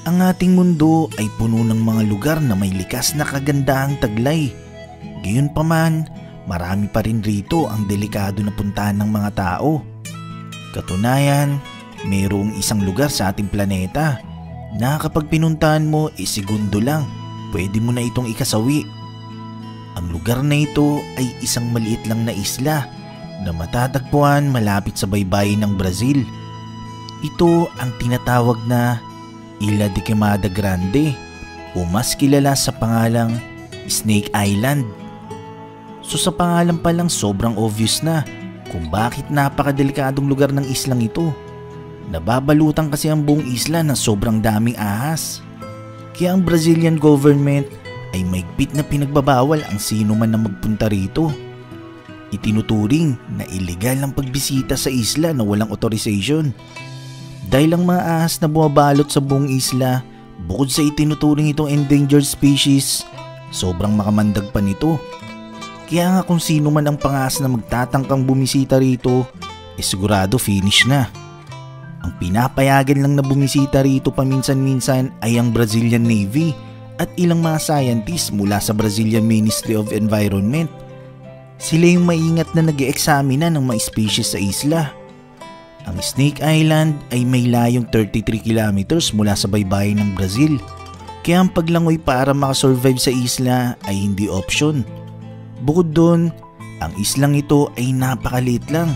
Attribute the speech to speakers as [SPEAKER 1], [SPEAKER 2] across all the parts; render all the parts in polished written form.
[SPEAKER 1] Ang ating mundo ay puno ng mga lugar na may likas na kagandahang taglay. Gayunpaman, marami pa rin rito ang delikado na puntahan ng mga tao. Katunayan, mayroong isang lugar sa ating planeta na kapag pinuntahan mo segundo lang, pwede mo na itong ikasawi. Ang lugar na ito ay isang maliit lang na isla na matatagpuan malapit sa baybayin ng Brazil. Ito ang tinatawag na Ilha de Queimada Grande o mas kilala sa pangalang Snake Island. So sa pangalan pa lang sobrang obvious na kung bakit napakadelikadong lugar ng islang ito. Nababalutan kasi ang buong isla ng sobrang daming ahas. Kaya ang Brazilian government ay maigpit na pinagbabawal ang sino man na magpunta rito. Itinuturing na illegal ang pagbisita sa isla na walang authorization. Dahil ang mga ahas na bumabalot sa buong isla, bukod sa itinuturing itong endangered species, sobrang makamandag pa nito. Kaya nga kung sino man ang pangahas na magtatangkang bumisita rito, sigurado finish na. Ang pinapayagan lang na bumisita rito paminsan-minsan ay ang Brazilian Navy at ilang mga scientists mula sa Brazilian Ministry of Environment. Sila yung maingat na nag-e-examina ng mga species sa isla. Ang Snake Island ay may layong 33 kilometers mula sa baybayin ng Brazil. Kaya ang paglangoy para makasurvive sa isla ay hindi option. Bukod doon, ang islang ito ay napakaliit lang.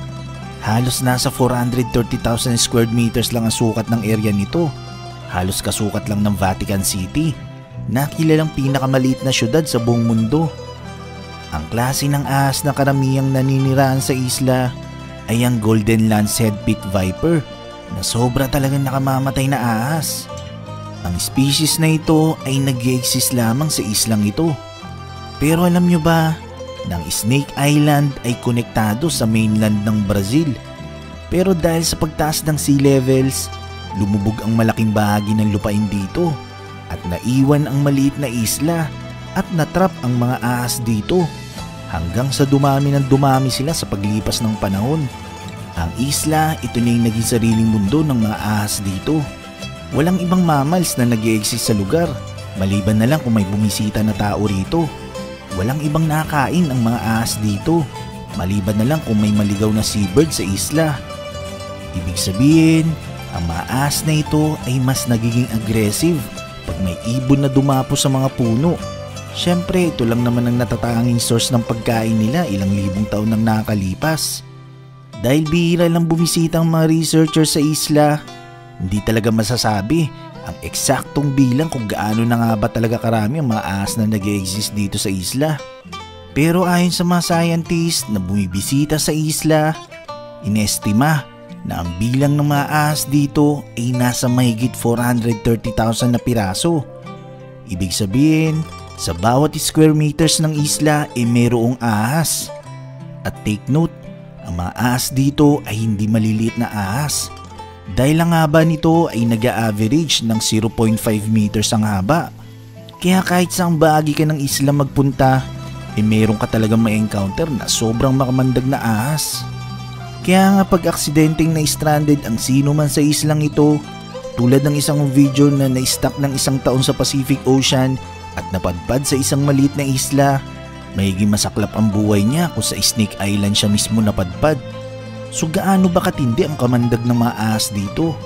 [SPEAKER 1] Halos nasa 430,000 square meters lang ang sukat ng area nito. Halos kasukat lang ng Vatican City, na kilalang pinakamaliit na syudad sa buong mundo. Ang klase ng ahas na karamihang naninirahan sa isla ay ang Golden Lancehead Pit Viper na sobra talagang nakamamatay na ahas. Ang species na ito ay nag-e-exist lamang sa islang ito. Pero alam nyo ba na ang Snake Island ay konektado sa mainland ng Brazil? Pero dahil sa pagtaas ng sea levels, lumubog ang malaking bahagi ng lupain dito at naiwan ang maliit na isla at natrap ang mga ahas dito. Hanggang sa dumami ng dumami sila sa paglipas ng panahon. Ang isla, ito na yung naging sariling mundo ng mga ahas dito. Walang ibang mammals na nag-e-exist sa lugar, maliban na lang kung may bumisita na tao rito. Walang ibang nakakain ang mga ahas dito, maliban na lang kung may maligaw na seabird sa isla. Ibig sabihin, ang mga ahas na ito ay mas nagiging aggressive pag may ibon na dumapo sa mga puno. Siyempre, ito lang naman ang natatanging source ng pagkain nila ilang libong taon nang nakakalipas. Dahil bihira lang bumisita ang mga researchers sa isla, hindi talaga masasabi ang eksaktong bilang kung gaano na nga ba talaga karami ang mga ahas na nag-e-exist dito sa isla. Pero ayon sa mga scientists na bumibisita sa isla, inestima na ang bilang ng mga ahas dito ay nasa mahigit 430,000 na piraso. Ibig sabihin, sa bawat square meters ng isla ay mayroong ahas. At take note, ang mga ahas dito ay hindi maliliit na ahas. Dahil ang haba nito ay nag-a-average ng 0.5 meters ang haba. Kaya kahit saang bahagi ka ng isla magpunta, mayroon ka talagang ma-encounter na sobrang makamandag na ahas. Kaya nga pag aksidenteng na-stranded ang sino man sa islang ito, tulad ng isang video na na-stuck ng 1 taon sa Pacific Ocean at napadpad sa isang maliit na isla, mahiging masaklap ang buhay niya kung sa Snake Island siya mismo napadpad. So gaano ba katindi ang kamandag ng mga ahas dito?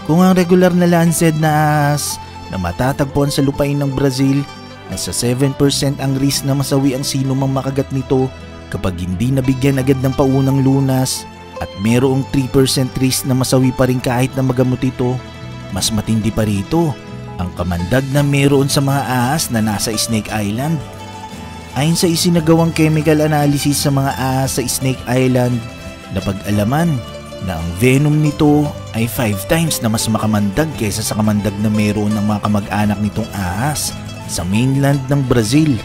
[SPEAKER 1] Kung ang regular na lancehead na ahas na matatagpuan sa lupain ng Brazil, nasa 7% ang risk na masawi ang sino mang makagat nito kapag hindi nabigyan agad ng paunang lunas, at mayroong 3% risk na masawi pa rin kahit na magamot ito, mas matindi pa rito ang kamandag na meron sa mga ahas na nasa Snake Island. Ayon sa isinagawang chemical analysis sa mga ahas sa Snake Island, napag-alaman na ang venom nito ay 5 times na mas makamandag kaysa sa kamandag na meron ng mga kamag-anak nitong ahas sa mainland ng Brazil.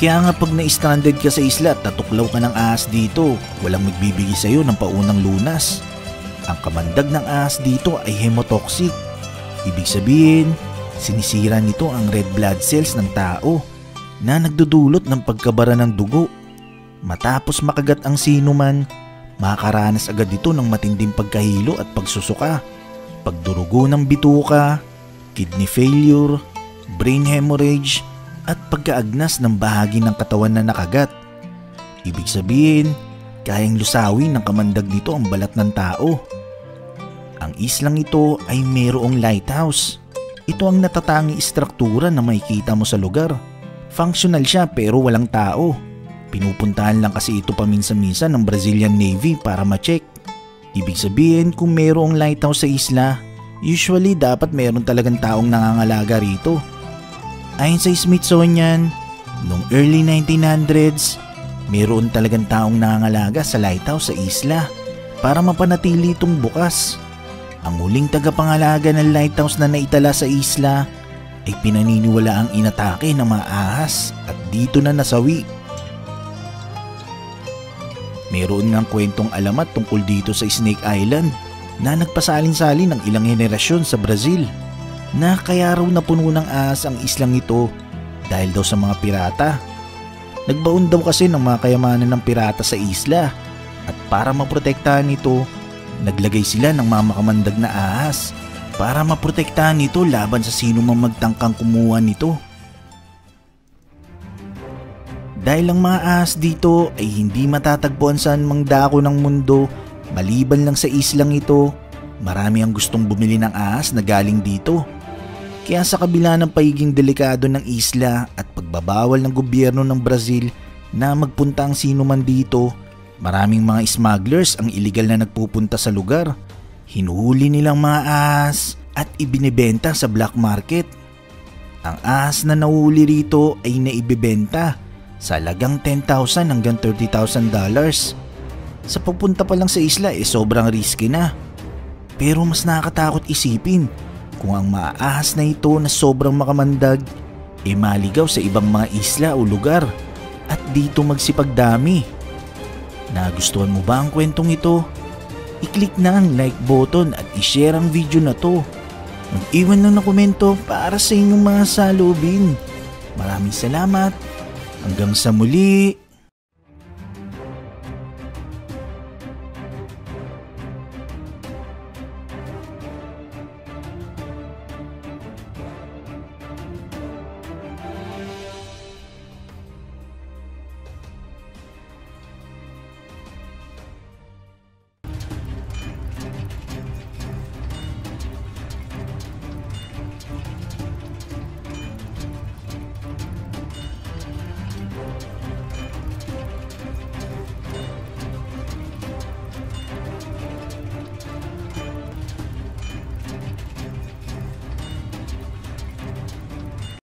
[SPEAKER 1] Kaya nga pag na-stranded ka sa isla at natuklaw ka ng ahas dito, walang magbibigay sa iyo ng paunang lunas. Ang kamandag ng ahas dito ay hemotoxic. Ibig sabihin, sinisira nito ang red blood cells ng tao na nagdudulot ng pagkabara ng dugo. Matapos makagat ang sinuman, makakaranas agad ito ng matinding pagkahilo at pagsusuka, pagdurugo ng bituka, kidney failure, brain hemorrhage at pagkaagnas ng bahagi ng katawan na nakagat. Ibig sabihin, kayang lusawin ng kamandag nito ang balat ng tao. Ang islang ito ay mayroong lighthouse. Ito ang natatangi istruktura na makikita mo sa lugar. Functional siya pero walang tao. Pinupuntahan lang kasi ito paminsan-minsan ng Brazilian Navy para ma-check. Ibig sabihin kung mayroong lighthouse sa isla, usually dapat mayroon talagang taong nangangalaga rito. Ayon sa Smithsonian, noong early 1900s, mayroon talagang taong nangangalaga sa lighthouse sa isla para mapanatili itong bukas. Ang huling tagapangalaga ng lighthouse na naitala sa isla ay pinaniniwala ang inatake ng mga ahas at dito na nasawi. Mayroon ngang kwentong alamat tungkol dito sa Snake Island na nagpasalin-salin ng ilang henerasyon sa Brazil na kaya raw napuno ng ahas ang islang ito dahil daw sa mga pirata. Nagbaon daw kasi ng mga kayamanan ng pirata sa isla at para maprotektahan ito, naglagay sila ng mga makamandag na ahas para maprotektahan ito laban sa sino mang magtangkang kumuha nito. Dahil ang mga ahas dito ay hindi matatagpuan saan mang dako ng mundo, maliban lang sa islang ito, marami ang gustong bumili ng ahas na galing dito. Kaya sa kabila ng pagiging delikado ng isla at pagbabawal ng gobyerno ng Brazil na magpunta ang sino man dito, maraming mga smugglers ang iligal na nagpupunta sa lugar. Hinuhuli nilang mga ahas at ibinebenta sa black market. Ang ahas na nahuli rito ay naibebenta sa halagang $10,000 hanggang $30,000. Sa pagpunta pa lang sa isla sobrang risky na. Pero mas nakakatakot isipin kung ang mga ahas na ito na sobrang makamandag maligaw sa ibang mga isla o lugar at dito magsipagdami. Nagustuhan mo ba ang kwentong ito? I-click na ang like button at i-share ang video na to. Mag-iwan lang ng komento para sa inyong mga salubin. Maraming salamat. Hanggang sa muli.